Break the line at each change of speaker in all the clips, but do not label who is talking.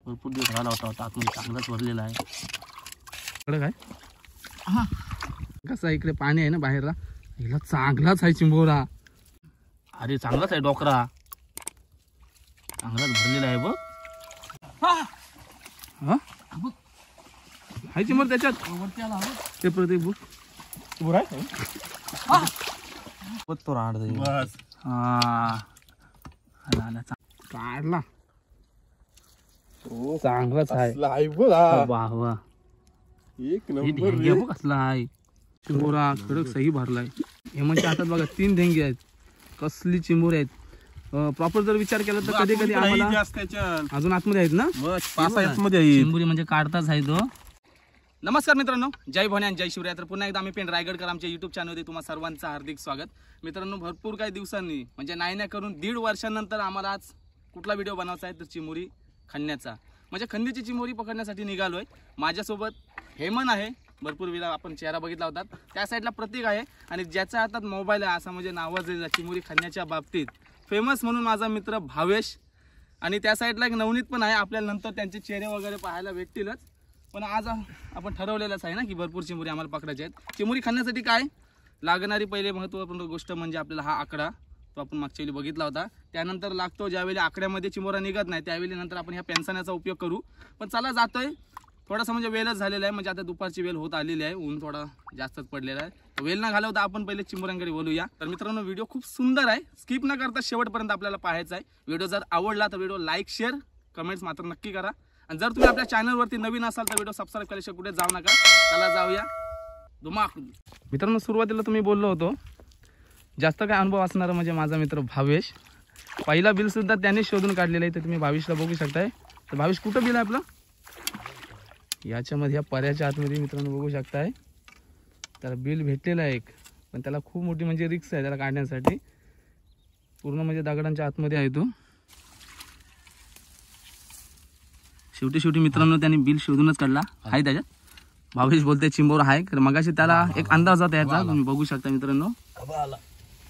भरपूर दिवस राहिला होता आतमध्ये चांगलाच भरलेला आहे.
इकडे काय हा कसा इकडे पाणी आहे ना बाहेरला, हिला चांगलाच आहे चिंबोरा.
अरे चांगलाच आहे डोकरा, चांगलाच भरलेला आहे बघ.
हा हाय चिंबोर त्याच्यात
वरती आला
ते प्रत्येक बुक
चिंबोर आहे तो राहणार
बस.
हा
काढला चांगलाच आहे. वाह वाह
एक
ढेंगे बघ कसला आहे चिंबोरा. खडक सही भरलाय. हेमंतच्या हातात बघा 3 ढेंगे आहेत. कसली चिंबोरे आहेत. प्रॉपर जर विचार केला तर कधी कधी आम्हाला अजून आतमध्ये आहेत ना,
5 मध्ये
चिंबोरी म्हणजे काढताच आहे तो. नमस्कार मित्रांनो, जय भवानी आणि जय शिवराय. तर पुन्हा एकदा आम्ही पेन रायगडकर आमच्या युट्यूब चॅनलमध्ये तुम्हा सर्वांचं हार्दिक स्वागत. मित्रांनो, भरपूर काही दिवसांनी म्हणजे नाही करून 1.5 वर्षानंतर आम्हाला आज कुठला व्हिडिओ बनवायचा आहे तर चिंबोरी खणण्याचा, म्हणजे खंदीची चिंबोरी पकडण्यासाठी निघालोय. माझ्यासोबत हेमंत आहे. भरपूर वेळा आपण चेहरा बघितला होता. त्या साईडला प्रतीक आहे आणि ज्याच्या हातात मोबाईल आहे असा म्हणजे नावाजलेला चिंबोरी खणण्याच्या बाबतीत फेमस म्हणून माझा मित्र भावेश. आणि त्या साईडला एक नवनीत पण आहे. आपल्याला नंतर त्यांचे चेहरे वगैरे पाहायला भेटतीलच. पण आज आपण ठरवलेलंच आहे ना की भरपूर चिंबोरी आम्हाला पकडायचे आहेत. चिंबोरी खणण्यासाठी काय लागणारी पहिले महत्त्वपूर्ण गोष्ट म्हणजे आपल्याला हा आकडा, तो आपण मागच्या वेळी बघितला होता. त्यानंतर लागतो ज्यावेळी आकड्यामध्ये चिंबोरा निघत नाही त्यावेळी नंतर आपण ह्या पेन्साण्याचा उपयोग करू. पण चला जातोय. थोडासा म्हणजे वेळच झालेला आहे, म्हणजे आता दुपारची वेळ होत आलेली आहे. ऊन थोडा जास्तच पडलेला आहे. वेळ न घालवता आपण पहिले चिंबोऱ्यांकडे बोलूया. तर मित्रांनो, व्हिडिओ खूप सुंदर आहे. स्किप न करता शेवटपर्यंत आपल्याला पाहायचा आहे. व्हिडिओ जर आवडला तर व्हिडिओ लाईक शेअर कमेंट्स मात्र नक्की करा. आणि जर तुम्ही आपल्या चॅनलवरती नवीन असाल तर व्हिडिओ सबस्क्राईब केल्याशिवाय कुठे जाऊ नका. चला जाऊया धुमाक.
मित्रांनो, सुरुवातीला तुम्ही बोललो होतो जास्त काय अनुभव असणार म्हणजे माझा मित्र भावेश. पहिला बिल सुद्धा त्याने शोधून काढलेला आहे. तर तुम्ही भावेशला बघू शकताय. तर भावेश कुठं बिल आहे आपलं? याच्यामध्ये या पर्याच्या आतमध्ये मित्रांनो बघू शकताय. त्याला बिल भेटलेलं आहे एक, पण त्याला खूप मोठी म्हणजे रिक्स आहे त्याला काढण्यासाठी. पूर्ण म्हणजे दगडांच्या आतमध्ये आहे तो.
शेवटी मित्रांनो त्यांनी बिल शोधूनच काढला आहे. त्याच्यात भावेश बोलते चिंबोरा आहे. तर मगाशी त्याला एक अंदाज होता याचा, तुम्ही बघू शकता मित्रांनो.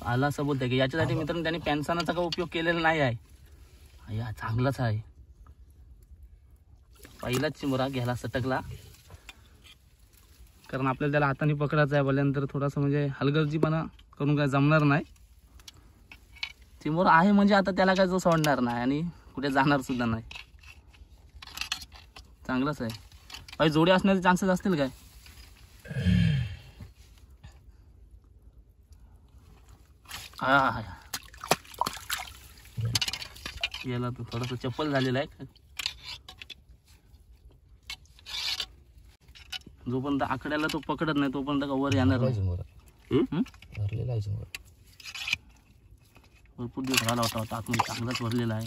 आला असं बोलतंय की याच्यासाठी मित्रांनो त्यांनी पेन्सानाचा का उपयोग केलेला नाही आहे. या चांगलाच आहे. पहिलाच चिंबोरा घ्यायला सटकला,
कारण आपल्याला त्याला हाताने पकडायचं आहे. बोलल्यानंतर थोडासा म्हणजे हलगर्जीपणा करून काय जमणार नाही.
चिंबोरा आहे म्हणजे आता त्याला काय जो सोडणार नाही आणि कुठे जाणार सुद्धा नाही. चांगलंच आहे. काही जोडी असण्याचे चान्सेस असतील काय? हा याला तो थोडंसं चप्पल झालेला आहे. जोपर्यंत आकड्याला तो पकडत नाही तोपर्यंत वर येणार नाही. भरपूर दिवस राहिला होता आतमध्ये चांगलाच भरलेला आहे.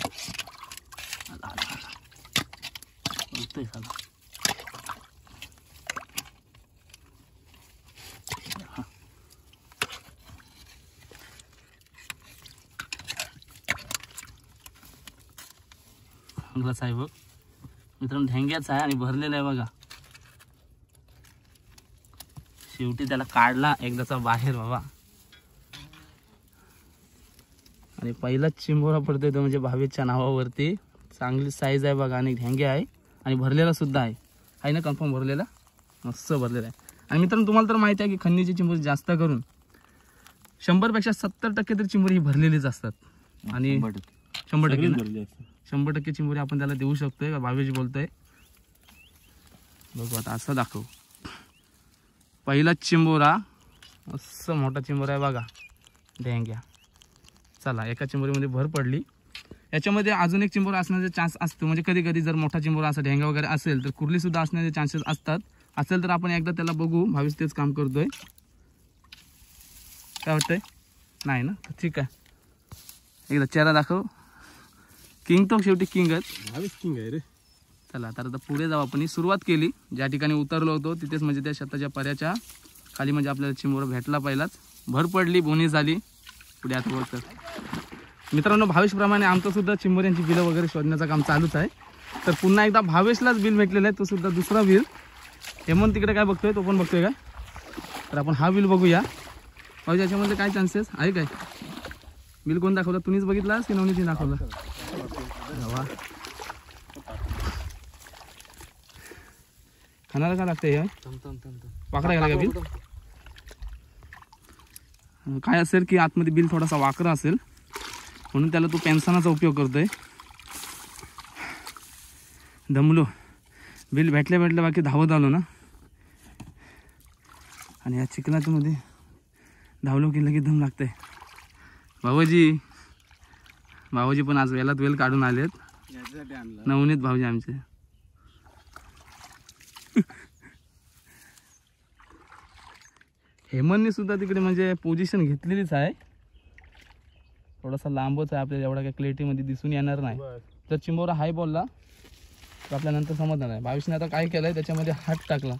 चांगलाच आहे बघ मित्रांनो. ढेंग्याच आहे आणि भरलेला आहे बघा. शेवटी त्याला काढला एकदाचा बाहेर बाबा. आणि पहिलाच चिंबोरा पडतोय तो म्हणजे भावेशच्या नावावरती. चांगली साईज आहे बघा आणि ढेंगे आहे आणि भरलेला सुद्धा आहे ना, कन्फर्म भरलेला, मस्त भरलेला आहे. आणि मित्रांनो, तुम्हाला तर माहिती आहे की खंदीची चिंबोरी जास्त करून 100% 70% तर चिंबोरी ही भरलेलीच असतात. आणि 100% चिंबोरी आपण त्याला देऊ शकतोय. भावेश बोलतोय बघू आता असं दाखव. पहिलाच चिंबोरा, असं मोठा चिंबोरा आहे बघा ढेंग्या. चला, एका चिंबोरीमध्ये भर पडली. याच्यामध्ये अजून एक चिंबोरा असण्याचे चान्स असतो. म्हणजे कधी कधी जर मोठा चिंबोरा असा ढेंगा वगैरे असेल तर कुर्ली सुद्धा असण्याचे चान्सेस असतात. असेल तर आपण एकदा त्याला बघू. भावेश तेच काम करतोय. काय वाटतंय? नाही ना, ठीक आहे. एकदा चेहरा दाखव. किंग तो शेवटी किंगच.
भावेश किंग आहे रे.
चला तर आता पुढे जाऊ. आपण सुरुवात केली ज्या ठिकाणी उतरलो होतो तिथेच, म्हणजे त्या शेताच्या पर्याच्या खाली म्हणजे आपल्याला चिंबोरा भेटला. पहिलाच भर पडली, बोनी झाली. पुढे आता बघतो मित्रांनो, भावेशप्रमाणे आमचं सुद्धा चिंबोऱ्यांची बिलं वगैरे शोधण्याचं काम चालूच आहे. तर पुन्हा एकदा भावेशलाच बिल भेटलेलं आहे, तो सुद्धा दुसरा बिल. हेमंत तिकडे काय बघतोय, तो पण बघतोय काय? तर आपण हा बिल बघूया. भाऊ याच्यामध्ये काय चान्सेस आहे काय? बिल कोण दाखवलं? तुम्हीच बघितलास की नवनीतने दाखवलं? खाणारा काय लागतंय हे वाकडा गेला का बिल काय असेल की आतमध्ये बिल थोडासा वाकरा असेल म्हणून त्याला तो पेन्सनाचा उपयोग करतोय. दमलो बिल भेटल्या बाकी धावत आलो ना आणि या चिखलाच्या मध्ये धावलो की लगेच दम लागतंय. भाऊजी पण आज वेलात वेल काढून आलेत. नवनीत भाऊजी आमचे. हेमंतने सुद्धा तिकडे म्हणजे पोझिशन घेतलेलीच आहे. थोडासा लांबच आहे आपल्याला एवढा काही क्लॅरिटीमध्ये दिसून येणार नाही. जर चिंबोरा हाय बोलला तर आपल्या नंतर समजणार नाही. भावेशने आता काय केलंय त्याच्यामध्ये हात टाकला.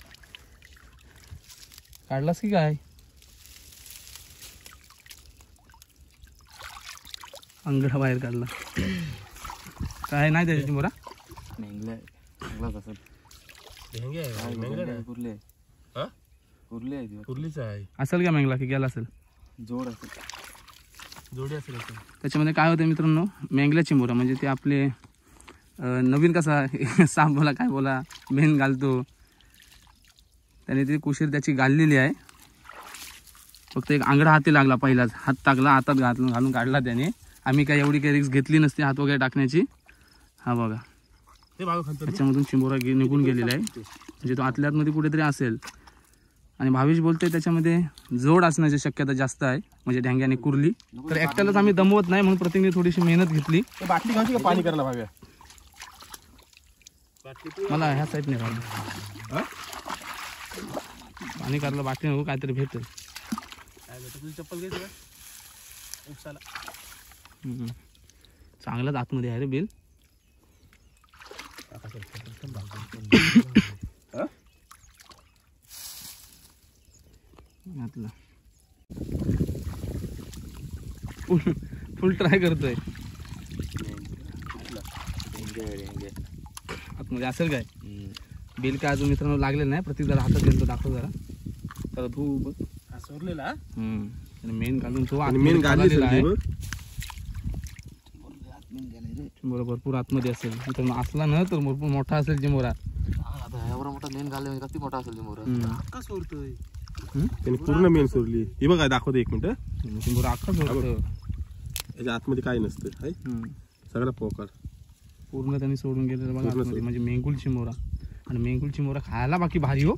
काढलास की काय अंगठा बाहेर काढला. काय नाही त्याच्या चिंबोरा असेल का मेंगला की गेला असेल जोडी असेल. त्याच्यामध्ये काय होतं मित्रांनो मेंगल्या चिंबोरा म्हणजे ते आपले नवीन कसा साप बोला काय बोला मेन घालतो त्याने ती कुशीर त्याची घाललेली आहे. फक्त एक आंगडा हाती लागला पहिलाच हात टाकला हातात घालून काढला त्याने. आम्ही काय एवढी काही रिस्क घेतली नसती हात वगैरे टाकण्याची. हा बघा त्याच्यामधून चिंबोरा निघून गेलेला आहे म्हणजे तो आतल्या आतमध्ये कुठेतरी असेल. आणि भावेश बोलतोय त्याच्यामध्ये जोड असण्याची शक्यता जास्त आहे म्हणजे ढ्यांग्याने कुरली. तर एकट्यालाच आम्ही दमवत नाही म्हणून प्रत्येकाने थोडीशी मेहनत घेतली.
बाटली घालची का पाणी करायला भाव्या
मला ह्या साईडने राहिलं पाणी काढलं बाटली नको काहीतरी भेटेल.
चप्पल घ्यायचं
चांगलाच आतमध्ये आहे रे बिल. फुल ट्राय करतोय आतमध्ये असेल काय बिल काय अजून मित्रांनो लागलेलं नाही. प्रत्येक जरा हातात घेतो दाखव जरा तर तू बघ
सोडलेला
मेन घालून तो
मेन घाललेला आहे.
चिंबोरा भरपूर आतमध्ये असेल मित्रांनो असला ना तर भरपूर मोठा असेल चिंबोरा.
एवढा मोठा मेन घालले किती मोठा असेल चिंबोरा.
अख्खा सोडतोय त्याने पूर्ण मेन सोडली. ही बघा दाखवतो एक मिनिट.
चिंबोरा अख्खा सोडतो
याच्या आतमध्ये काय नसतं सगळा पोकार
पूर्ण त्यांनी सोडून गेलेलं बघा आतमध्ये. म्हणजे मेंगुल चिंबोरा आणि मेंगुल चिंबोरा खायला बाकी भारी हो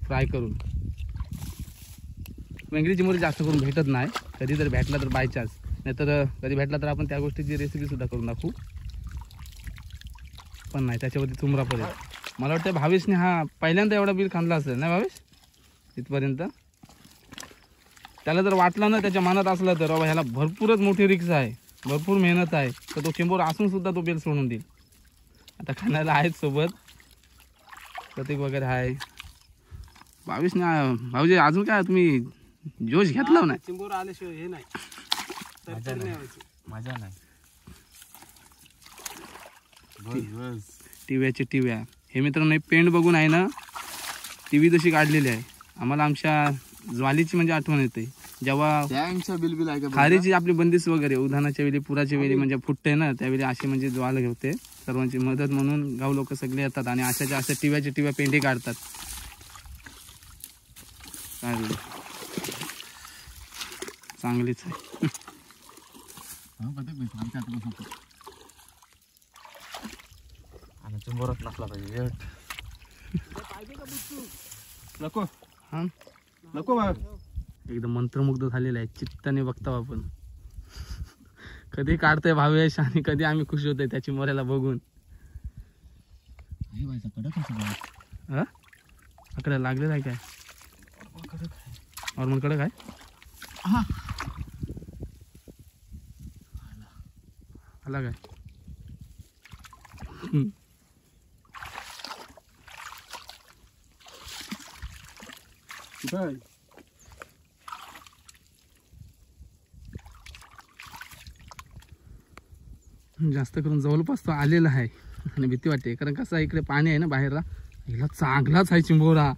फ्राय करून. मेंगली चिंबोरी जास्त करून भेटत नाही. कधी जर भेटला तर बाय चान्स नाहीतर कधी भेटला तर आपण त्या गोष्टीची रेसिपी सुद्धा करून दाखवू. पण नाही त्याच्यावरती चुमरा पडेल. मला वाटतं भावेशने हा पहिल्यांदा एवढा बिल खांदला असेल नाही भावेश इथपर्यंत. त्याला जर वाटलं ना त्याच्या मनात असलं तर बाबा ह्याला भरपूरच मोठी रिक्स आहे भरपूर मेहनत आहे तर तो चिंबोरा असून सुद्धा तो बिल सोडून देईल. आता खाण्याला आहेत सोबत प्रतीक वगैरे आहे. भावेशने भाऊजी अजून काय तुम्ही जोश घेतला नाही.
चिंबोरा आल्याशिवाय हे नाही
मजा नाही.
टिव्या हे मित्रांनो पेंट बघून आहे ना टीव्ही जशी काढलेली आहे. आम्हाला आमच्या ज्वालीची म्हणजे आठवण येते जेव्हा
बिल आहे का
खारीची आपली बंदिस्त वगैरे उधाणाच्या वेळी पुराच्या वेळी म्हणजे फुटते ना त्यावेळी अशी म्हणजे ज्वाल घेते. सर्वांची मदत म्हणून गाव लोक सगळे येतात आणि अशाच्या अशा टिव्या पेंटी काढतात. काय चांगलीच आहे.
आणि चिंबोरात नसला पाहिजे.
नको
हा
नको बा
एकदम मंत्रमुग्ध झालेला आहे चित्ताने बघता आपण. कधी काढतोय भावेश आणि कधी आम्ही खुश होतोय त्याची मोऱ्याला बघून. आकड्या लागलेला आहे काय नॉर्मल कडक आहे आला काय.
काय
जास्त करून जवळपास तो आलेला आहे आणि भीती वाटते कारण कसं इकडे पाणी आहे ना बाहेरला. हिला चांगलाच आहे चिंबोरा.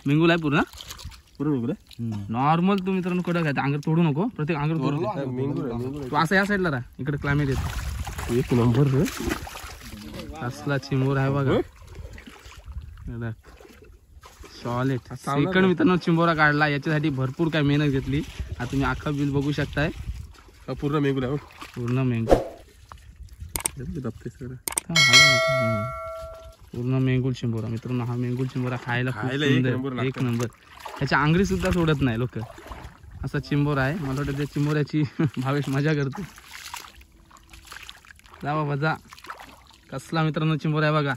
मेंगूल आहे पूर्ण नॉर्मल. तू मित्रांनो कडक आहे अंगर तोडू नको. प्रत्येक अंगर तू असं या साईडला राहा इकडे क्लायमेट येतो.
एक नंबर
असला चिंबोरा आहे बघा. सॉलिड सेकंड मित्रांनो चिंबोरा काढला. याच्यासाठी भरपूर काय मेहनत घेतली. आता तुम्ही अख्खा बिल बघू शकताय.
हा पूर्ण मेंगूल आहे हो.
पूर्ण मेंगूल
दबते सगळं.
पूर्ण मेंगूल चिंबोरा मित्रांनो. हा मेंगूल चिंबोरा खायला खूप
खायला एक
सुंदर,
नंबर लागतं.
एक नंबर. त्याच्या आंगरी सुद्धा सोडत नाही लोक. असा चिंबोरा आहे. मला वाटतं त्या चिंबोऱ्याची भावेश मजा करतो. जा बाबा जा. कसला मित्रांनो चिंबोरा आहे बघा.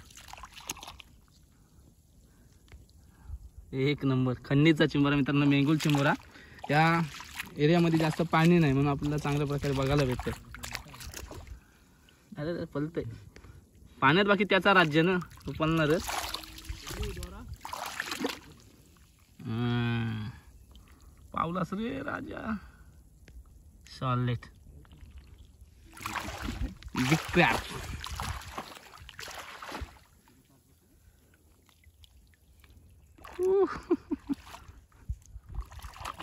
एक नंबर खंडीचा चिंबोरा मित्रांनो. मेंगूल चिंबोरा. त्या एरियामध्ये जास्त पाणी नाही म्हणून आपल्याला चांगल्या प्रकारे बघायला भेटतं. अरे पलतय पाण्यात, बाकी त्याचा राज्य ना, तो पळणारच. पावलास रे राजा. Solid big crap.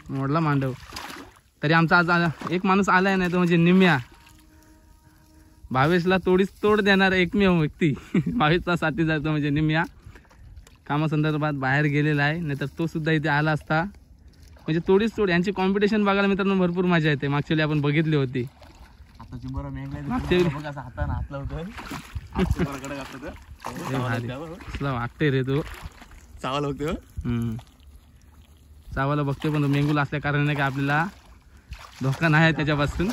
मोडला मांडव. तरी आमचा आज एक माणूस आलाय नाही तो म्हणजे निम्या. भावेशला तोडीस तोड देणार एकमेव व्यक्ती भावेशचा साथी जातो म्हणजे निम्या. कामासंदर्भात बाहेर गेलेला आहे, नाहीतर तो सुद्धा इथे आला असता. म्हणजे तोडीस तोड यांची कॉम्पिटिशन बघायला मित्रांनो भरपूर मजा येते. मागच्या वेळी आपण बघितली होती.
आता चिंबोरा मेंगलाय
मागच्या वेळी
बघ असं हातानं हातला होतं.
असला वाटते रे तो.
चावलं होतं.
चावायला बघते पण तो मेंगूल असल्या कारणाने काय आपल्याला धोका नाही आहे त्याच्यापासून.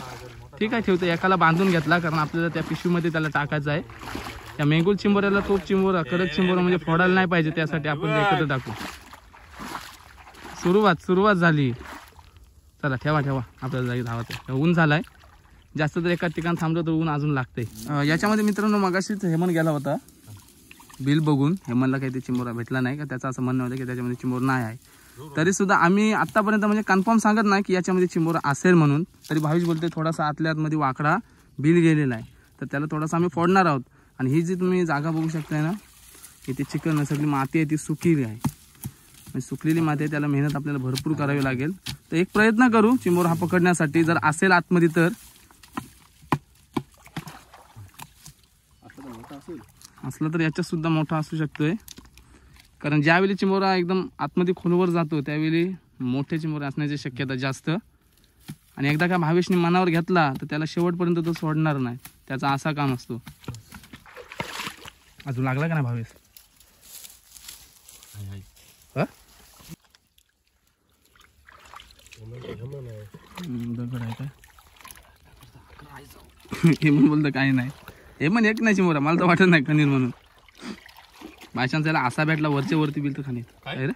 ठीक आहे ठेवतो. एकाला बांधून घेतला कारण आपल्याला त्या पिशवीमध्ये त्याला टाकायचं आहे. त्या मेंगूल चिंबोऱ्याला तो चिंबोरा कडक चिंबोरा म्हणजे फोडायला नाही पाहिजे, त्यासाठी आपण एकत्र टाकू. सुरुवात झाली. चला ठेवा आपल्याला जागी धावायचं. ऊन झालाय जास्त, तर एका ठिकाण थांबलं तर ऊन अजून लागतंय. याच्यामध्ये मित्रांनो मगाशीच हेमंत गेला होता बिल बघून. हेमंतला काही ते चिंबोरा भेटला नाही का, त्याचं असं म्हणणं होतं की त्याच्यामध्ये चिंबोरा नाही आहे. तरी सुद्धा आम्ही आतापर्यंत म्हणजे कन्फर्म सांगत नाही की याच्यामध्ये चिंबोरा असेल म्हणून. तरी भावेश बोलते थोडासा आतल्या आतमध्ये वाकडा बिल गेलेला आहे, तर त्याला थोडासा आम्ही फोडणार आहोत. आणि ही जी तुम्ही जागा बघू शकताय ना, इथे चिकन सगळी माती आहे ती सुकलेली आहे. म्हणजे सुकलेली माती आहे, त्याला मेहनत आपल्याला भरपूर करावी लागेल. तर एक प्रयत्न करू चिंबोरा हा पकडण्यासाठी. जर असेल आतमध्ये तर असलं तर याच्यात सुद्धा मोठा असू शकतोय. कारण ज्यावेळी चिंबोरा एकदम आतमध्ये खोलवर जातो त्यावेळी मोठे चिंबोरे असण्याची शक्यता जास्त. आणि एकदा का भावेशने मनावर घेतला तर त्याला शेवटपर्यंत तो सोडणार नाही. त्याचा असा काम असतो. अजून लागला का नाही भावेश? दगड आहे का? हे म्हणून बोलतं काही नाही. हे पण एक नाही चिंबोरा, मला तर वाटत नाही खनीर म्हणून. बायचान्स त्याला असा भेटला वरच्या वरती बिल तर खाणे काय रे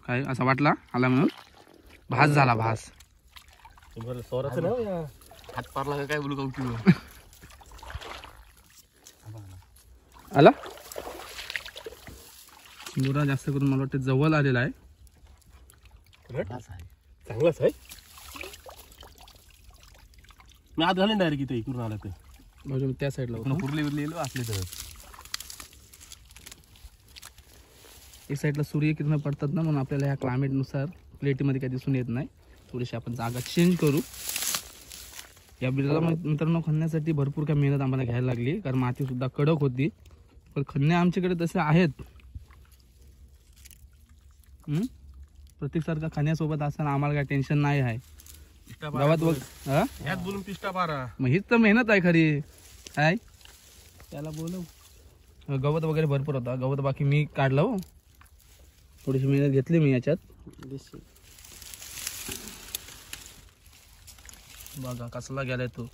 काय असा वाटला आला म्हणून. भास झाला भास.
हात पारला का काय बोलू का
आला. चिंबोरा जास्त करून मला वाटतं जवळ आलेला आहे.
चांगलाच आहे. मी आत घालेन डायरेक्ट इथे इकडून आला ते.
म्हणजे त्या साईडला
पुरले उरलेलो असले तर
एक साईडला सूर्यकिरण पडतात ना, म्हणून आपल्याला ह्या क्लायमेटनुसार प्लेटीमध्ये काही दिसून येत नाही. थोडीशी आपण जागा चेंज करू. या बिलाला मित्रांनो खणण्यासाठी भरपूर काही मेहनत आम्हाला घ्यायला लागली, कारण माती सुद्धा कडक होती. पण खणणे आमच्याकडे तसे आहेत. प्रत्येकसारखा खाण्यासोबत असताना आम्हाला काय टेन्शन नाही आहे. गावात
बोलून पिष्टा बारा.
मग हीच तर मेहनत आहे खरी. काय त्याला बोलव. गवत वगैरे भरपूर होता. गवत बाकी मी काढलं हो. थोडीशी मेहनत घेतली मी याच्यात. बघा कसला गेलाय तो.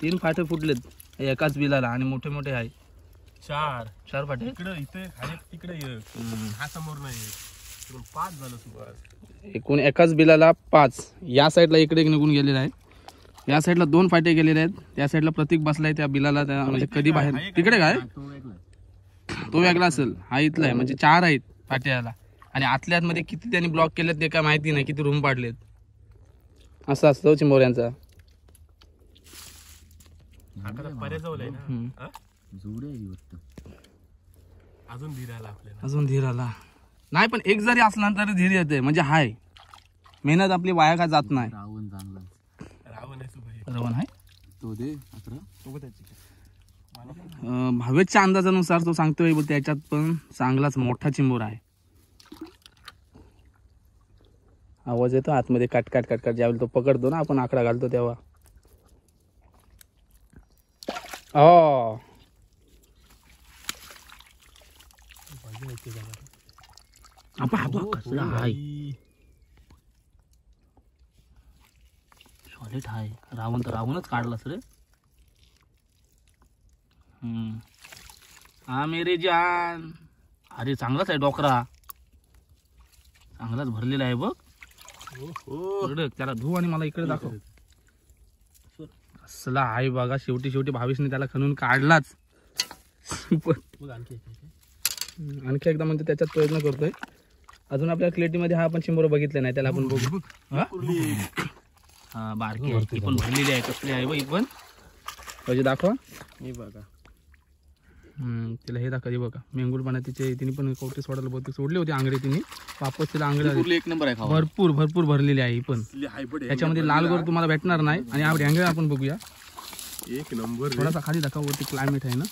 3 फाटे फुटलेत एकाच बिलाला आणि मोठे मोठे आहे. 4 फाटे
इकडे इथे तिकडे हा समोर नाही 5 झालं सुपर.
एकूण एकाच बिलाला 5. या साईडला इकडे निघून गेलेला आहे. या साईडला 2 फाटे गेलेले आहेत. त्या साईडला प्रतीक बसलाय त्या बिलाला. त्या म्हणजे कधी बाहेर तिकडे काय तो वेगळा असेल. हा इथला आहे. म्हणजे 4 आहेत फाट्याला. आणि आतल्या आतमध्ये किती त्यांनी ब्लॉक केलेत ते काय माहिती नाही. किती रूम पाडलेत. असं असतं चिंबोऱ्यांचा. अजून धीर आला नाही. पण एक जरी असला तरी धीर येते. म्हणजे हाय मेहनत आपली वाया का जात नाही. रावण आहे
तो दे
भावेशच्या अंदाजानुसार तो सांगतोय बोलते याच्यात पण चांगलाच मोठा चिंबोरा आहे. आवाज येतो आतमध्ये काट काट काट काट ज्यावेळी तो पकडतो ना आपण आकडा घालतो तेव्हा. कसला हाय सॉलिड हाय. रावणच काढला सर. हा मेरे जान. अरे चांगलाच आहे डोकरा. चांगलाच भरलेला आहे बघ. त्याला धू आणि मला इकडे दाखव. असला आहे बघा. शेवटी भावेशने त्याला खणून काढलाच. आणखी एकदा म्हणजे त्याच्यात प्रयत्न करतोय. अजून आपल्या क्लेटीमध्ये हा आपण चिंबोरा बघितला नाही. त्याला आपण बघू. हा बारकी आहे ती पण भरलेली आहे. कसली आहे बघ पण म्हणजे दाखवा.
हे बघा
तिला हे दाखवा. बघा मेंगूल पाण्यात तिने पण कवटे सोडायला बहुतेक सोडले होते आंगडे. तिने वापस तिला आंगडे
एक नंबर आहे.
भरपूर भरलेली आहे. ही पण त्याच्यामध्ये लाल गोर तुम्हाला भेटणार नाही. आणि हा ढेंगे आपण बघूया.
एक नंबर.
थोडासा खाली दाखवा. वरती क्लायमेट आहे ना.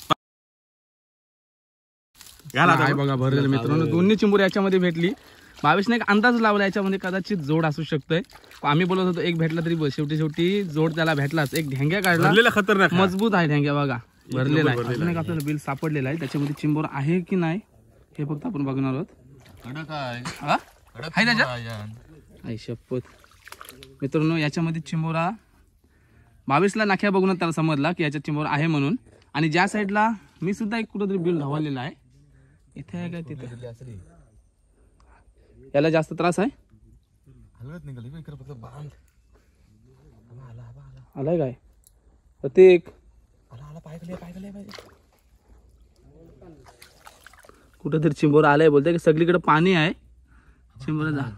आहे बघा भरलेलं मित्रांनो. दोन्ही चिंबोरी याच्यामध्ये भेटली. भावेशने एक अंदाज लावला याच्यामध्ये कदाचित जोड असू शकतोय. आम्ही बोलत होतो एक भेटला तरी शेवटी जोड त्याला भेटलाच. एक ढेंग्या काढला. खतरनाक मजबूत आहे ढेंग्या बघा. भरलेला आहे. अजून एक आपल्याला बिल सापडलेलं आहे. त्याच्यामध्ये चिंबोरा आहे की नाही हे फक्त आपण बघणार आहोत. आई शपथ मित्रांनो याच्यामध्ये चिंबोरा भावेशला नाख्या बघून त्याला समजला की याच्यात चिंबोरा आहे म्हणून. आणि ज्या साईडला मी सुद्धा एक कुठंतरी बिल धावलेला आहे. इथे आहे काय तिथे. याला जास्त त्रास आहे. आलाय काय ते कुठंतरी चिंबोरा आलाय बोलते की सगळीकडे पाणी आहे. चिंबोरा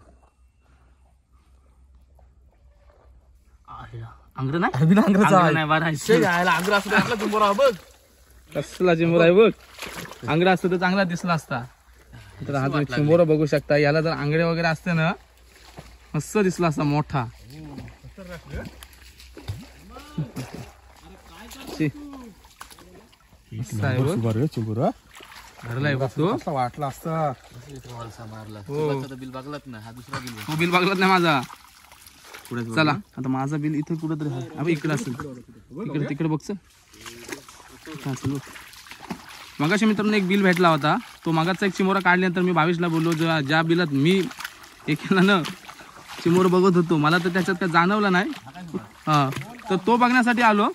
अंग्र कसला चिंबोरा आहे बघ. अंगडा असतं तर चांगला दिसला असता. तर हा तुम्ही चिंबोरा बघू शकता. याला जर आंगडे वगैरे असते ना मस्त दिसला असता मोठा.
चिंबोरा
भरलाय बघ तो.
वाटला असता.
बिल बघलात ना. हा दुसरा बिल
तो बिल बघलात नाही माझा. चला आता माझा बिल इथे कुठंतरी आहे. इकडे असेल. इकडे तिकडे बघ. मगाशी मित्रांनो एक बिल भेटला होता. तो मागाचा एक चिंबोरा काढल्यानंतर मी भावेशला बोललो ज्या बिलात मी हे केलं ना चिंबोरा बघत होतो मला तर त्याच्यात काय जाणवलं नाही. हा तर तो बघण्यासाठी आलो.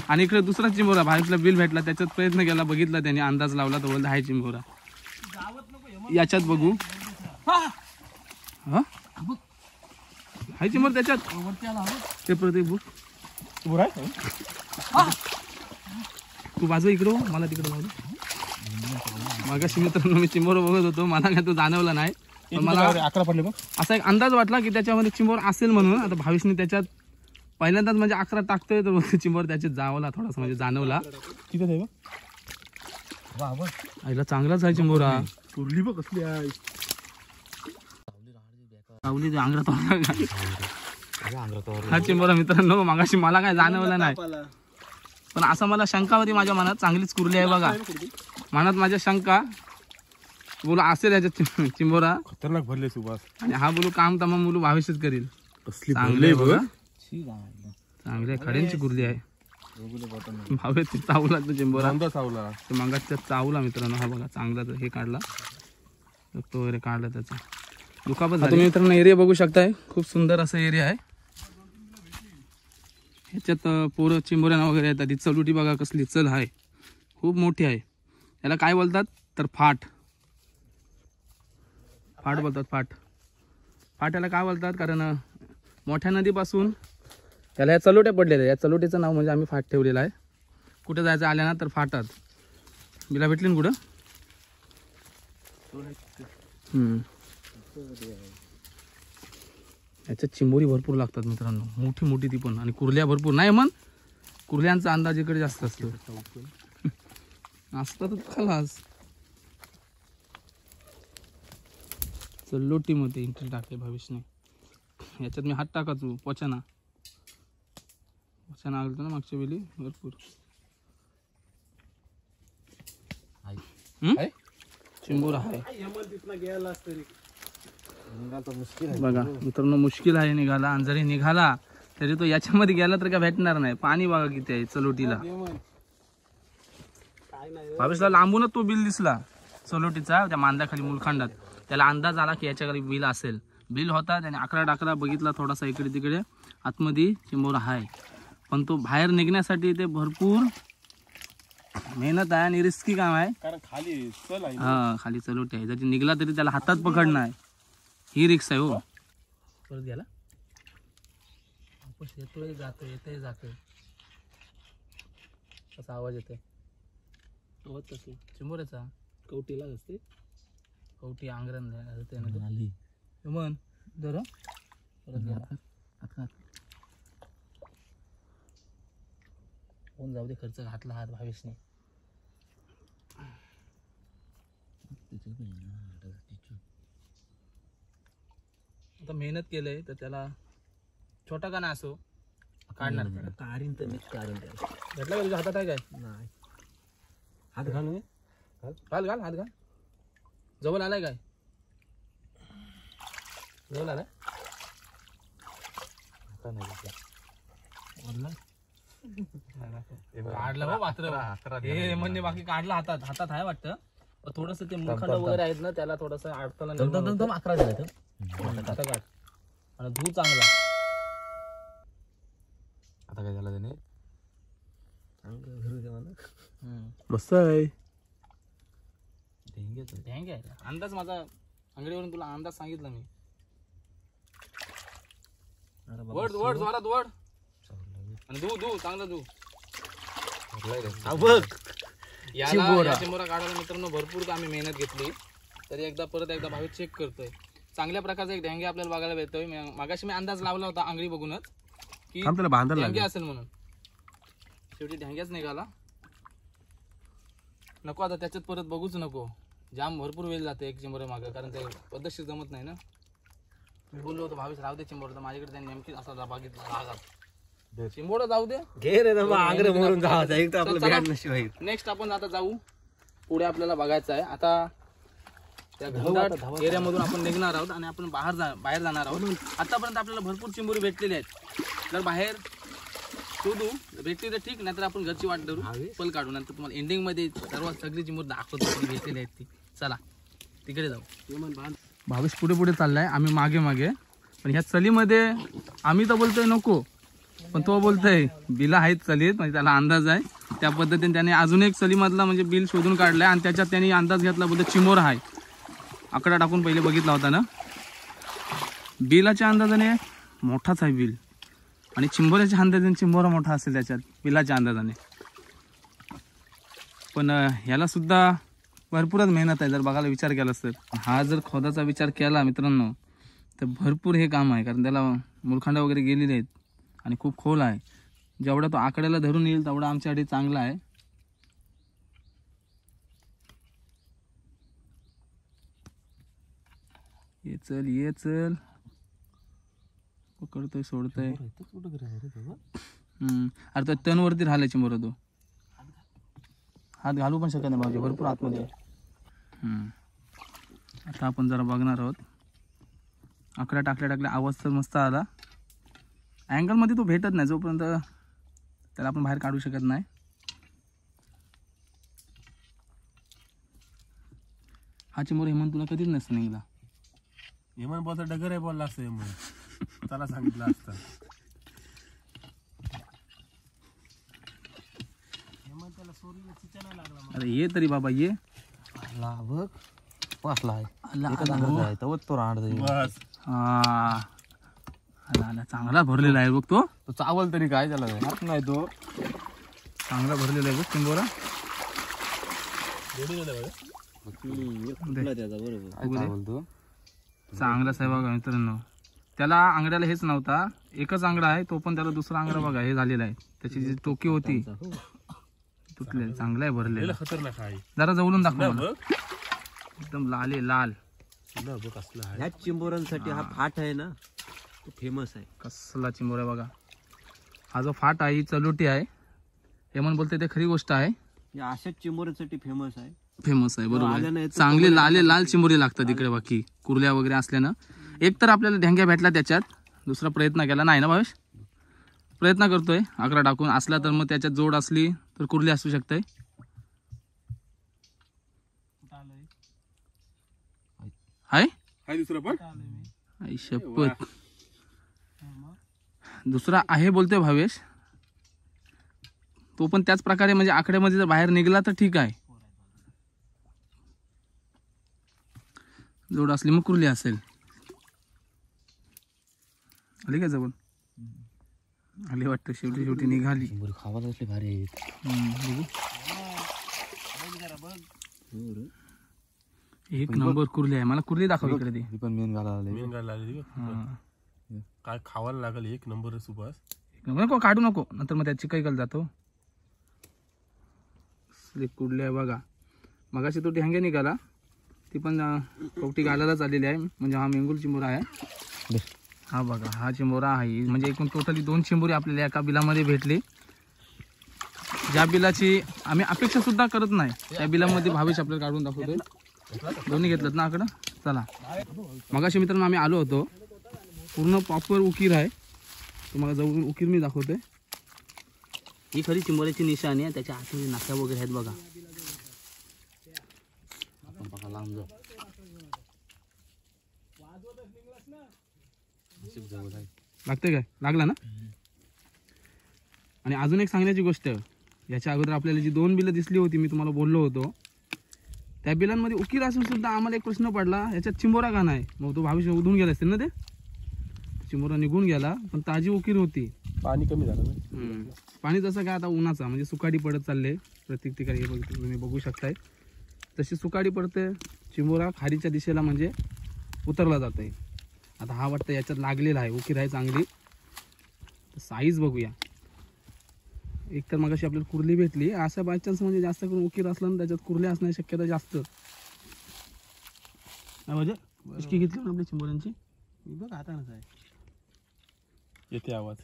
आणि इकडे दुसरा चिंबोरा भावेशला बिल भेटला. त्याच्यात प्रयत्न केला बघितला त्याने अंदाज लावला. तो बोलला हाय चिंबोरा याच्यात बघू. हा हाय चिंबोरा त्याच्यात ते प्रत्येक बुक तू बाजू इकडं मला तिकडं बाजू. मागाशी मित्रांनो मी चिंबोरा बघत होतो. मला काय तो जाणवला नाही. पण मला
11 पडले बघ.
असा एक अंदाज वाटला की त्याच्यामध्ये चिंबोरा असेल म्हणून. आता भावेशने त्याच्यात पहिल्यांदाच म्हणजे 11 टाकतोय तर चिंबोरा त्याच्यात जावला थोडासा म्हणजे जाणवला.
तिथे आहे बघ.
आईला चांगलाच आहे चिंबोरा.
कुर्ली बघ कसली आहे.
सावली अंगरात हा चिंबोरा मित्रांनो मागाशी मला काय जाणवलं नाही. पण असं मला शंका होती माझ्या मनात. चांगलीच कुर्ली आहे बघा. मनात माझ्या शंका बोलू असेल याच्यात चिंबोरा.
खतरनाक भरले सुभाष.
आणि हा बोलू काम तमाम बोलू भावेशच करेल.
कसली
चांगले
बघ.
चांगल्या खड्यांची कुर्ली आहे. भावेश चावला तो चिंबोरा.
चावला
मागाच्या चावला मित्रांनो. हा बघा चांगला हे काढला तो वगैरे काढला त्याचा. दुखापत झाली. तुम्ही मित्रांनो एरिया बघू शकताय. खूप सुंदर असा एरिया आहे. ह्याच्यात पोरं चिंबोऱ्यांना वगैरे येतात. ही चलुटी बघा कसली चल आहे. खूप मोठी आहे. याला काय बोलतात तर फाट बोलतात. फाट याला काय बोलतात कारण मोठ्या नदीपासून त्याला या चलोट्या पडलेल्या. या चलोटीचं नाव म्हणजे आम्ही फाट ठेवलेलं आहे. कुठं जायचं आल्या ना तर फाटात. बिला भेटली ना कुठं. याच्यात चिंबोरी भरपूर लागतात मित्रांनो. मोठी मोठी ती पण. आणि कुर्ल्या भरपूर नाही म्हण. कुर्ल्यांचा अंदाज इकडे जास्त असतो. असतात खलास. चल्लोटीमध्ये एंट्री टाकले भावेशने. याच्यात मी हात टाकाचो पोचाना आलतो ना मागच्या वेळी भरपूर. चिंबोरा आहे बघा मित्रांनो, मुश्किल आहे निघाला. आणि जरी निघाला तरी तो याच्यामध्ये गेला तर काय भेटणार नाही. पाणी बघा किती आहे चलोटीला. भावेशला लांबूनच तो बिल दिसला चलोटीचा, त्या मांदाखाली मुलखांडात. त्याला अंदाज आला की याच्या खाली बिल असेल. बिल होता, त्याने आकडा टाकला, बघितला थोडासा इकडे तिकडे, आतमध्ये चिंबोरा आहे. पण तो बाहेर निघण्यासाठी ते भरपूर मेहनत आहे आणि रिस्की काम आहे.
कारण खाली चल आहे.
हा, खाली चलोटी आहे. जरी निघला तरी त्याला हातात पकडणं आहे, ही रिक्स आहे. हो, परत गेला, येतोय जातोय, येतोय जातोय. कसा आवाज येतोय? आवाज कसं चिंबोऱ्याचा? कवटीला असते, कवटी आंगरण मन दर परत गेला. कोण जाऊ दे, खर्च घातला हात भावेशने. आता मेहनत केलंय तर त्याला छोटा का ना असो काढणार. काढीन तर मी काढीन. भेटला का तुझ्या हातात आहे काय? नाही. हात घाल, घाल घाल, हात घाल. जवळ आलाय काय? जवळ आलाय काढला हो पात्र. हे म्हणजे बाकी काढला हातात, हातात आहे वाटतं. थोडस ते मुखंड वगैरे आहेत ना, त्याला थोडस अडथळा. 11 झालं आता काढ आणि धू चांगला.
आता काय झालं त्याने?
मस्त आहे.
ढेंगे आहे. अंदाज माझा अंगडीवरून तुला अंदाज सांगितला मी. वड वड जोरात वड आणि धू धू चांगला धू. याला चिंबोरा काढायला मित्रांनो भरपूर आम्ही मेहनत घेतली. तरी परत एकदा भावी चेक करतोय. चांगल्या प्रकारचा एक ढेंगे आपल्याला बघायला भेटतोय. मागाशी मी अंदाज लावला होता आंगळी बघूनच की ढेंगे असेल म्हणून. शेवटी ढेंग्याच निघाला. नको आता त्याच्यात परत बघूच नको. जाम भरपूर वेळ जाते एक चिंबोऱ्या मागं, कारण ते पद्धतशीर जमत नाही ना. मी बोललो होतो भावेश राहू दे चिंबोरा, तर माझ्याकडे त्यांनी नेमकी असा बघितला रागात. चिंबोरा जाऊ दे, नेक्स्ट आपण आता जाऊ पुढे. आपल्याला बघायचं आहे आता त्या घनदाट एरियामधून आपण निघणार आहोत आणि आपण बाहेर जाणार आहोत. आतापर्यंत आपल्याला भरपूर चिंबोरी भेटलेली आहेत. जर बाहेर शोधू भेटली तर ठीक, नाहीतर आपण घरची वाट धरू, पल काढू. नंतर तुम्हाला एंडिंग मध्ये सगळी चिंबोरी दाखवतो भेटलेली आहेत ती. चला तिकडे जाऊ. भावेश पुढे पुढे चाललाय, आम्ही मागे मागे. पण ह्या चलीमध्ये आम्ही तर बोलतोय नको, पण तो बोलतोय बिला आहेत चलीत, म्हणजे त्याला अंदाज आहे. त्या पद्धतीने त्याने अजून एक चलीमधला म्हणजे बिल शोधून काढलाय आणि त्याच्यात त्यांनी अंदाज घेतला बोलतो चिंबोरा आहे. आकडा टाकून पहिले बघितला होता ना. बिलाच्या अंदाजाने मोठाच आहे बिल आणि चिंबोऱ्याच्या अंदाजाने चिंबोरा मोठा असेल त्याच्यात बिलाच्या अंदाजाने. पण ह्याला सुद्धा भरपूरच मेहनत आहे जर बघायला विचार केला तर. हा जर खोदाचा विचार केला मित्रांनो तर भरपूर हे काम आहे, कारण त्याला मुलखांडा वगैरे गेलेले आहेत आणि खूप खोल आहे. जेवढा तो आकड्याला धरून येईल तेवढा आमच्यासाठी चांगला आहे. ये चल ये चल, पकडतोय सोडतोय. अरे तो तणवरती राहिलाय चिंबोरा. तो हात घालू पण शकत नाही भाऊजी, भरपूर आतमध्ये. आता आपण जरा बघणार आहोत. आकडा टाकल्या आवाज तर मस्त आला. अँगलमध्ये तो भेटत नाही जोपर्यंत त्याला आपण बाहेर काढू शकत नाही. हा चिंबोरा हेमंत तुला कधीच नसतं निघला.
हेमंत बोलता डगर आहे बोलला असतं हेमंत, त्याला सांगितलं असतं.
अरे ये तरी बाबा ये. चांगला भरलेला आहे बघ तो.
चावल तरी काय त्याला नाही. तो
चांगला भरलेला आहे बघ चिंबोरा. चांगलाच आहे बघा मित्रांनो. त्याला आंगड्याला हेच नव्हता, एकच आंगडा आहे तो, पण त्याला दुसरा आंगडा बघा हे झालेला आहे. त्याची जी टोकी होती तुटले. चांगला आहे भरलेला.
खतरनाक आहे.
जरा जवळून दाखव. एकदम लाल आहे लाल.
ह्या चिंबोऱ्यांसाठी हा फाट आहे ना तो फेमस आहे.
कसला चिंबोरा बघा. हा जो फाट आहे ही चलोटी आहे. हेमंत बोलते ते खरी गोष्ट आहे.
या अशाच चिंबोऱ्यांसाठी फेमस आहे.
फेमस आहे, बरोबर
आल्या
आहे.
नाही तर
चांगले लाल चिंबोरी लागतात इकडे. बाकी कुर्ल्या वगैरे असल्यानं एक तर आपल्याला ढेंग्या भेटला त्याच्यात, दुसरा प्रयत्न केला नाही ना भावेश? प्रयत्न करतोय आकडा टाकून. असला तर मग त्याच्यात जोड असली तर कुर्ली असू शकते. हाय
हाय दुसरं पण
आई शपथ, दुसरा आहे बोलतोय भावेश. तो पण त्याच प्रकारे म्हणजे आकड्यामध्ये जर बाहेर निघाला तर ठीक आहे, जोड असली मग कुर्ली असेल. आली का जवळ? आली वाटतं, शेवटी निघाली.
चिंबोरी खावायला असले भारी आहेत.
बघू. एक नंबर कुर्ली आहे. मला कुर्ली दाखव इकडे ती.
ही पण मेन घालायला लागले.
मेन गायला लागली बघ.
हा.
काय खावायला लागल एक नंबर सुभाष.
नको काढू नको, नंतर मग त्याची काही जातो. कुर्ली आहे बघा. मगाशी तो ढेंग्या निघाला, ती पण कवटी घालायलाच आलेली आहे. म्हणजे हा मेंगुल चिंबोरा आहे. हा बघा, हा चिंबोरा आहे. म्हणजे एकूण टोटली 2 चिंबोरी आपल्याला एका बिलामध्ये भेटली. ज्या बिलाची आम्ही अपेक्षा सुद्धा करत नाही त्या बिलामध्ये भावेश आपल्याला काढून दाखवतोय. दोन्ही घेतलं ना आकडं. चला, मगाशी मित्रांनो आम्ही आलो होतो, पूर्ण प्रॉपर उकीर आहे. तुम्हाला जवळून उकीर मी दाखवतोय. ही खरी चिंबोऱ्याची निशाणी आहे. त्याच्या हातामध्ये नाक्या वगैरे आहेत बघा.
आपण बघा लांब जाऊ.
लागतंय काय? लागला ना. आणि अजून एक सांगण्याची गोष्ट, याच्या अगोदर आपल्याला जी 2 बिलं दिसली होती, मी तुम्हाला बोललो होतो, त्या बिलांमध्ये उकीर असून सुद्धा आम्हाला एक प्रश्न पडला, याच्यात चिंबोरा का नाही? मग तो भविष्य उधून गेला असेल ना, ते चिंबोरा निघून गेला, पण ताजी उकीर होती.
पाणी कमी झालं ना.
पाणी जसं काय आता उन्हाचा म्हणजे सुकाडी पडत चालले प्रत्येक ठिकाणी. हे तुम्ही बघू शकताय, तशी सुकाडी पडते. चिंबोरा खाडीच्या दिशेला म्हणजे उतरला जात आहे. आता हा वाटतं याच्यात लागलेला आहे, उकीर आहे चांगली. साईज बघूया. एक तर मगाशी आपल्याला कुर्ली भेटली, असा बाय चान्स म्हणजे जास्त करून उकीर असला ना त्याच्यात कुर्ली असण्याची शक्यता जास्त. म्हणजे इतकी घेतली ना आपल्या चिंबोऱ्यांची.
बघ हातानच आहे.
येते आवाज.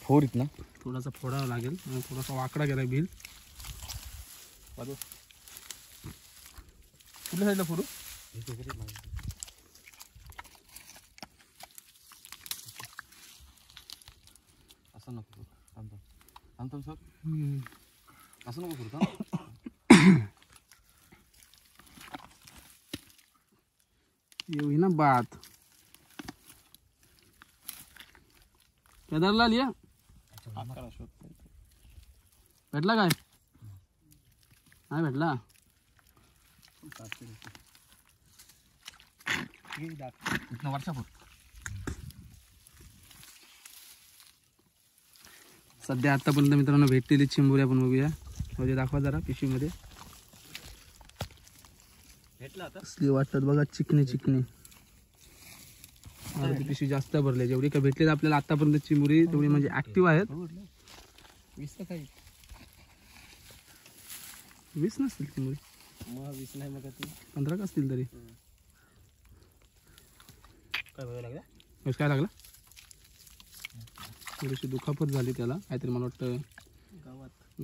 फोड ना
थोडासा फोडावा लागेल, थोडासा वाकडा गेला बिल. कुठल्या साईडला फोडू?
असं नको थांबतो सर, असं नको करू.
येऊ ना बात. केदारला लिया भेटला काय? नाही भेटला.
वर्षापूर
सध्या आतापर्यंत मित्रांनो भेटलेली चिंबोरी आपण बघूया. म्हणजे दाखवा जरा पिशवीमध्ये. कसली वाटतात बघा, चिकनी. ती पिशवी जास्त भरली. जेवढी काय भेटली आपल्याला आतापर्यंत चिंबोरी तेवढी म्हणजे ऍक्टिव्ह आहेत. 20 नसतील चिंबोरी,
20 नाही मग
15 का असतील तरी. काय लागला? थोडीशी दुखापत झाली त्याला, काहीतरी मला वाटतं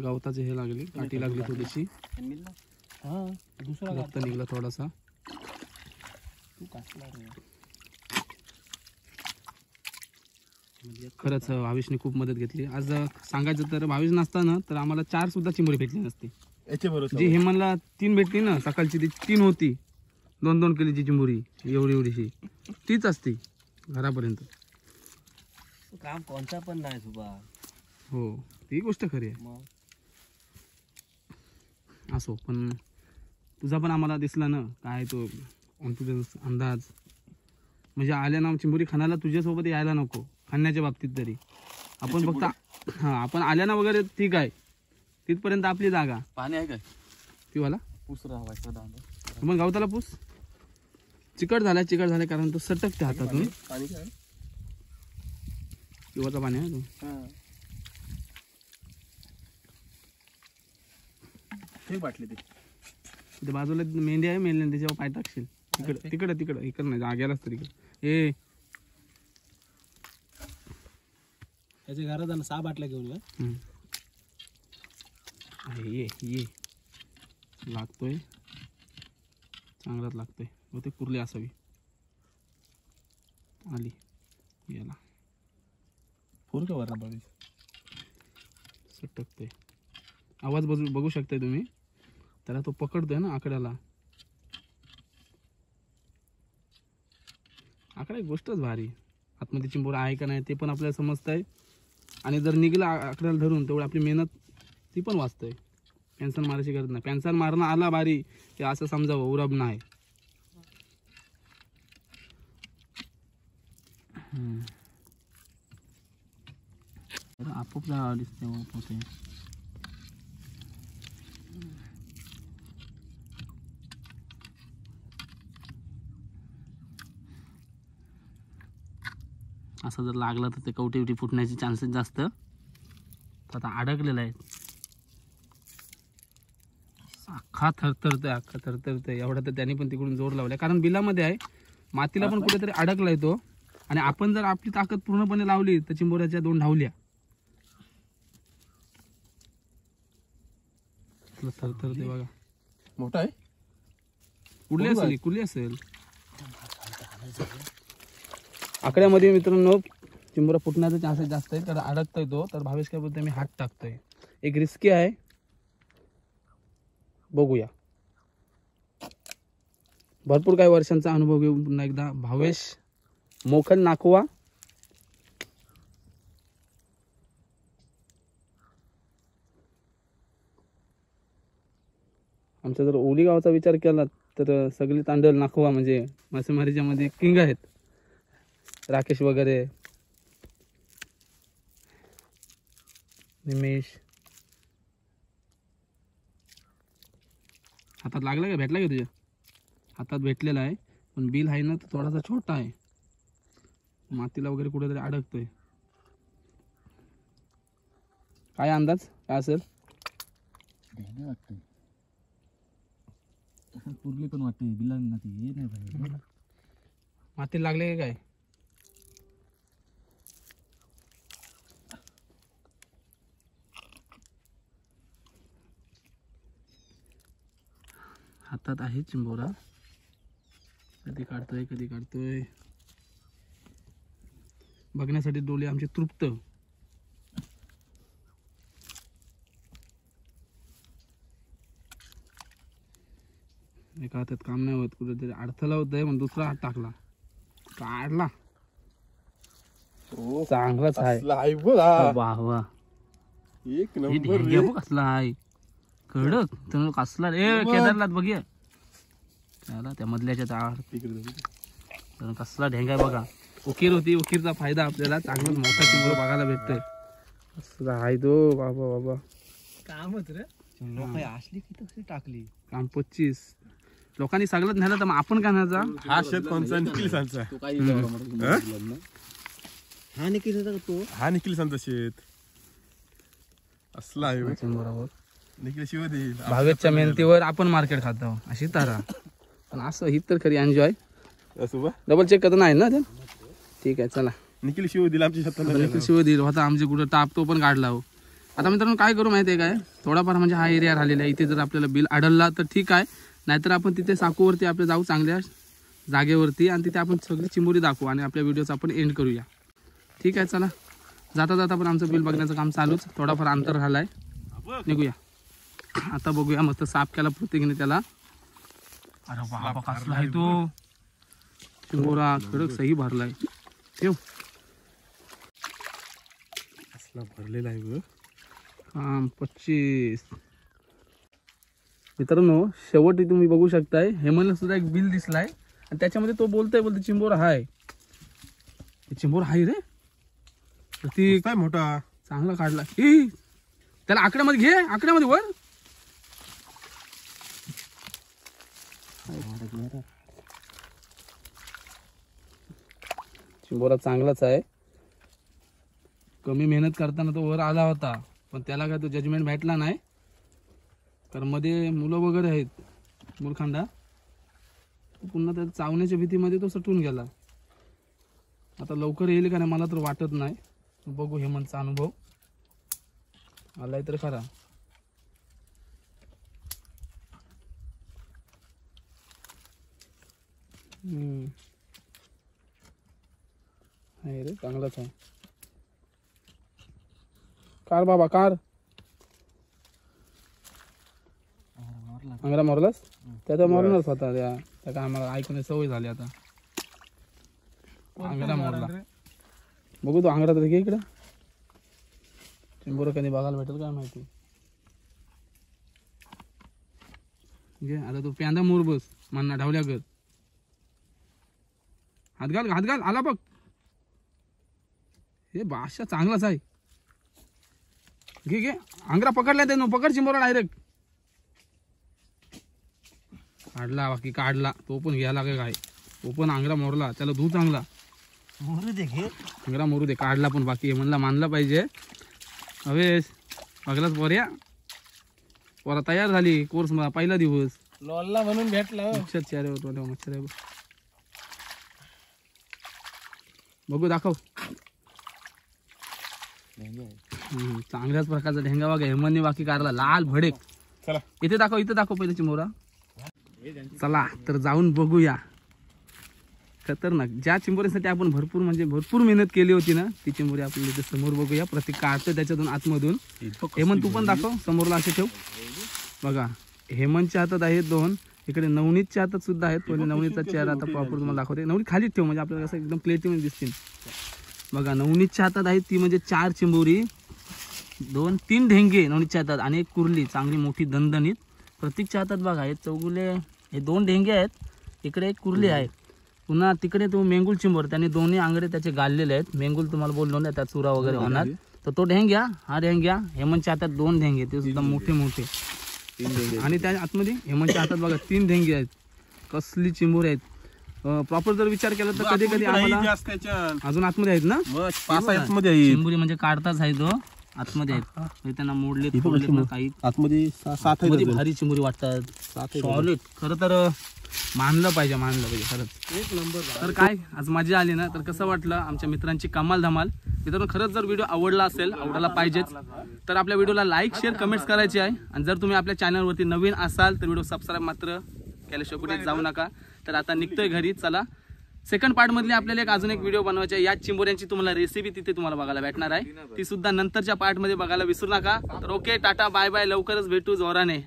गवताचे हे लागली, काठी लागली थोडीशी. रक्त निघला थोडासा. खरंच भावेशने खूप मदत घेतली. आज सांगायचं तर भावेश नसताना तर आम्हाला 4 सुद्धा चिंबोरी भेटली नसती. जी हेमनला 3 भेटली ना सकाळची, ती 3 होती. 2-2 किलोची चिंबोरी एवढीशी तीच असते घरापर्यंत.
काम कोणता पण नाही सुबा.
हो, ती गोष्ट खरी आहे. असो, पण तुझा पण आम्हाला दिसला ना काय तो कॉन्फिडन्स, अंदाज. म्हणजे आल्या ना चिंबोरी खाण्याला तुझ्यासोबत यायला नको, खाण्याच्या बाबतीत तरी. आपण फक्त आपण आल्याना वगैरे ठीक आहे, तिथपर्यंत आपली जागा.
पाणी आहे काय?
पिवाला
पूस राहायचं.
मग गावताला पूस. चिकट झालाय कारण तो सटकते हातातून.
पाणी काय?
पिवाचं पाणी आहे तो.
हे बाटली ते
तिथे बाजूला मेंढी आहे, मेंढी त्याच्यावर पाय टाकशील. तिकडे इकडं नाही, जाग्यालाच तरी.
त्याच्या घरात जाणं 6 बाटल्या घेऊन या.
ये लागतोय, चांगलाच लागतोय. ते कुर्ली असावी. आली याला
फोन का वरना बावीस
सटकतोय. आवाज बघू शकताय तुम्ही. त्याला तो पकडतोय ना आकड्याला. आकडा एक गोष्टच भारी. आतमध्ये चिंबोरा आहे का नाही ते पण आपल्याला समजतंय. आणि जर निघला आकड्याला धरून तेवढी आपली मेहनत ती पण वाचतंय. पॅन्सन मारायची गरज नाही. पॅन्सन मारणं आला भारी ते असं समजावं, उरब नाही. आपोआप दिसते होते. असं जर लागलं तर ते कवटी फुटण्याचे चान्सेस जास्त. आता अडकलेला आहे. अख्खा थरथरतोय एवढा. तर त्याने पण तिकडून जोर लावलाय कारण बिलामध्ये आहे. मातीला पण कुठेतरी अडकलाय तो. आणि आपण जर आपली ताकद पूर्णपणे लावली तर चिंबोऱ्याच्या 2 ढावल्या. थरथरतोय बघा.
मोठा आहे.
कुठली असेल आकड्यामध्ये मित्रांनो. चिंबोरा फुटण्याचा चान्सेस जास्त आहे. तर अडकतोय तो. तर भावेश काय बोलतोय मी हात टाकतोय. एक रिस्की आहे. बघूया. भरपूर काही वर्षांचा अनुभव घेऊन पुन्हा एकदा भावेश मोखल नाखवा. आमच्या जर ओली गावचा विचार केला तर सगळी तांडल नाखवा म्हणजे मासेमारीच्या मध्ये किंग आहेत. राकेश वगैरे, निमेश. हातात लागला का? भेटला का तुझ्या हातात? भेटलेला आहे पण बिल आहे ना तो थोडासा छोटा आहे. मातीला वगैरे कुठेतरी अडकतोय. काय अंदाज काय असेल?
वाटतंय कुर्ली पण वाटते. बिलांना ती हे नाही पाहिजे.
माती लागले का काय? हातात आहे चिंबोरा. कधी काढतोय बघण्यासाठी डोळे आमचे तृप्त. एका हातात काम नाही होत. कुठेतरी अडथळा होतोय पण दुसरा हात टाकला काढला. चांगलाच आहे. वा वा
एक नंबर
रे. कसला आहे कडक. तर कसला रे केदारलाच बघूया. त्याला त्या मधल्याच्या तर कसला ढेंगा आहे बघा. उकीर होती. उकीरचा फायदा आपल्याला चांगलाच मोठा चिंबोरा बघायला भेटतोय. कसला आहे तो बाबा.
कामच रे. लोक असली की तशी टाकली.
काम 25 लोकांनी सगळंच नेलं तर मग आपण का न्यायचा?
हा शेत कोणचा? निखिलसांचा.
तो काही
हा निखिल तो.
हा निखिलसांचा शेत असला आहे.
चिंबोरा
निखिल शिव देईल.
भावेशच्या मेहनतीवर आपण मार्केट खातो अशी तारा. पण असं ही तर खरी एन्जॉय.
असं बा
डबल चेक करत नाही ना ते. ठीक आहे चला.
निखिल शिव दिला आमच्या शेताला.
निखिल शिव दिल होता आमचे कुठं टाप तो पण काढला हो. आता मित्रांनो काय करू माहिती आहे काय? थोडाफार म्हणजे हा एरिया राहिलेला आहे. इथे जर आपल्याला बिल आढळला तर ठीक आहे. नाहीतर आपण तिथे साकूवरती आपल्या जाऊ चांगल्या जागेवरती आणि तिथे आपण सगळी चिंबोरी दाखवू आणि आपल्या व्हिडिओचा आपण एंड करूया. ठीक आहे चला. जाता पण आमचं बिल बघण्याचं काम चालूच. थोडाफार अंतर राहिलाय. निघूया आता. बघूया मस्त साफ केला प्रत्येकीने त्याला. अरे बाबा कसला आहे तो चिंबोरा. कडक सही भरलाय. ठेव.
असला भरलेला आहे बघ.
काम 25. मित्रांनो शेवटी तुम्ही बघू शकताय हेमलला सुद्धा एक बिल दिसलाय आणि त्याच्यामध्ये तो बोलते चिंबोरा हाय. चिंबोरा हाय रे. प्रतीक
काय मोठा
चांगला काढला. त्याला आकड्यामध्ये घे. आकड्यामध्ये वर. चिंबोरा चांगलाच आहे. कमी मेहनत करताना तो वर आला होता पण त्याला काय तो जजमेंट भेटला नाही. कारण मध्ये मुलं वगैरे आहेत मुलखांडा. पुन्हा त्या चावण्याच्या भीतीमध्ये तो सटून गेला. आता लवकर येईल का नाही मला तर वाटत नाही. बघू हेमंतचा अनुभव आलाय तर खरा. आहे रे, चांगलाच आहे. कार बाबा कार. अंगरा मारलास त्याचा मारूनच होता त्या काय आम्हाला ऐकून सवय झाली आता. अंगरा मारला. बघू तो अंगरा तरी घे इकडं. चिंबोरं कधी बघायला भेटेल काय माहिती. घे आता तो प्यांदा मोर बस मान्ना ढावल्या कर. हात घाल हात घाल. आला बघ. हे बादशाह चांगलाच आहे. घे घे अंगरा पकडला ते पकड चिंबोरा डायरेक्ट. काढला बाकी काढला तो पण घ्यायला काय. तो पण अंगरा मोरला त्याला धू चांगला. अंगरा मोरू दे. काढला पण बाकी म्हणला मानला पाहिजे. हवेस बघलाच पोऱ्या पोरा तयार झाली कोर्स मला पहिला दिवस.
लॉलला म्हणून भेटला.
मच्छर चेहरे होतो मच्छर आहे. बघू दाखव. चांगल्याच प्रकारचा ढेंगा बघा हेमंतने बाकी काढला लाल भडेक.
चला
इथे दाखव पहिलं चिमोरा. चला तर जाऊन बघूया. खतरनाक ज्या चिंबोरीसाठी आपण भरपूर मेहनत केली होती ना ती चिंबोरी आपण इथे समोर बघूया. प्रत्येक काढतो त्याच्यातून आतमधून. हेमंत तू पण दाखव समोरला असे ठेव. बघा हेमंतच्या हातात आहेत 2. इकडे नवनीतच्या हातात सुद्धा आहेत. पहिले नवनीतचा चेहरा आता प्रॉपर तुम्हाला दाखवते. नवनीत खालीच ठेव म्हणजे आपल्याला कसं एकदम क्लिअरिटी दिसतील. बघा नवनीतच्या हातात आहेत ती म्हणजे 4 चिंबोरी 2-3 ढेंगे नवनीतच्या हातात आणि एक कुर्ली चांगली मोठी दणदणीत. प्रत्येकच्या हातात बघा हे चौगुले हे 2 ढेंगे आहेत. इकडे एक कुर्ली आहे. पुन्हा तिकडे तो मेंगुल चिंबोर त्याने दोन्ही आंगडे त्याचे गाळलेले आहेत. मेंगुल तुम्हाला बोललो ना त्या चुरा वगैरे होणार तर तो ढेंग्या हा ढेंग्या. हेमंतच्या हातात 2 ढेंगे ते सुद्धा मोठे मोठे. आणि त्या आतमध्ये हेमंतच्या हातात बघा 3 ढेंगे आहेत. कसली चिंबोरी आहेत. प्रॉपर जर विचार केला तर कधी कधी आम्हाला अजून आतमध्ये आहेत ना. चिंबोरी म्हणजे काढताच आहे तो आतमध्ये आहेत. त्यांना मोडले काही
आतमध्ये 7
भारी चिंबोरी वाटतात. सॉलिड खरं तर मानलं पाहिजे खरंच एक नंबर. तर काय आज मजा आली ना. तर कसं वाटलं आमच्या मित्रांची कमाल धमाल. मित्रांनो खरंच जर व्हिडिओ आवडला असेल आवडायला पाहिजेच तर आपल्या व्हिडिओला लाईक शेअर कमेंट्स करायचे आहे. आणि जर तुम्ही आपल्या चॅनलवरती नवीन असाल तर व्हिडिओ सबस्क्राईब मात्र केल्याशिवाय कुठे जाऊ नका. तर आता निघतोय घरी. चला सेकंड पार्ट मधली आपल्याला अजून एक व्हिडिओ बनवायचा आहे. याच चिंबोऱ्यांची तुम्हाला रेसिपी तिथे तुम्हाला बघायला भेटणार आहे. ती सुद्धा नंतरच्या पार्ट मध्ये बघायला विसरू नका. तर ओके टाटा बाय बाय. लवकरच भेटू जोराने.